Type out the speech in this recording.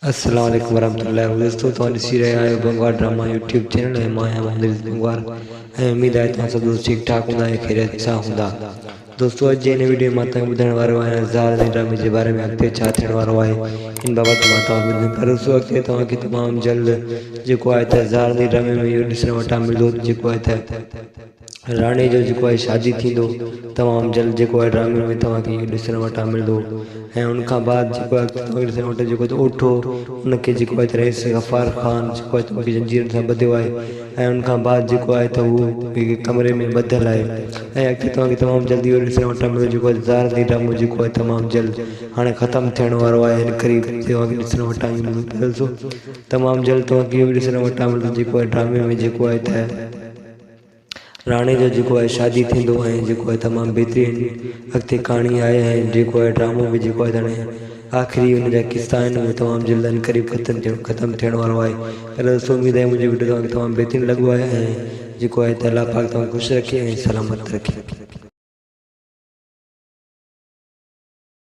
अस्सलाम वालेकुम वरहमतुल्लाहि दोस्तों तो ॾिसी रहिया आहियो बंगवार ड्रामा यूट्यूब चैनल ऐं मां आहियां बंगवार ऐं उम्मीद आहे तव्हां सभु दोस्त ठीकु ठाक हूंदा ऐं ख़ैरियत सां हूंदा। दोस्तों अॼु जे हिन वीडियो में मां तव्हांखे ॿुधाइण वारो आहियां ज़ाहर ज़िंदगी ड्रामे जे बारे में अॻिते छा थियण वारो आहे इन बाबति मां तव्हांखे ॿुधायां। पर उस अॻिते तव्हांखे तमामु जल्द जेको आहे त ज़ाहर ज़िंदगी ड्रामे में इहो ॾिसण वटां मिलंदो जेको आहे त राणे जो जेको आहे शादी थींदो तमामु जल्द जेको आहे ड्रामे में तव्हांखे इहो ॾिसण वटां मिलंदो ऐं उनखां बाद जेको आहे तव्हांखे ॾिसण वटि जेको आहे ओठो उनखे जेको आहे त रईस गफ़ार ख़ान जेको आहे तव्हांखे जंजीरनि सां ॿधियो आहे ऐं उनखां बाद जेको आहे त उहो कमरे में ॿधियल आहे ऐं अॻिते तव्हांखे तमामु जल्दी इहो ॾिसण वटां मिलंदो जेको आहे ज़ाहर ज़िंदगी ड्रामो जेको आहे तमामु जल्द हाणे ख़तमु थियण वारो आहे हिन क़रीब तव्हांखे ॾिसण वटां मिलंदो तमामु जल्द तव्हांखे इहो ॾिसण वटां मिलंदो जेको आहे ड्रामे में जेको आहे त राणे जो जेको आहे शादी थींदो ऐं जेको आहे तमामु बहितरीनु अॻिते कहाणी आहे ऐं जेको आहे ड्रामो में जेको आहे हाणे आख़िरी हुन जा किस्सा आहिनि उहे तमामु जल्द आहिनि क़रीब ख़तमु थियण वारो आहे। पर दोस्तों उमेद आहे मुंहिंजी वीडियो तव्हांखे तमामु बहितरीनु लॻो आहे ऐं जेको आहे त अलाह पाक तव्हांखे ख़ुशि रखे ऐं सलामत रखे।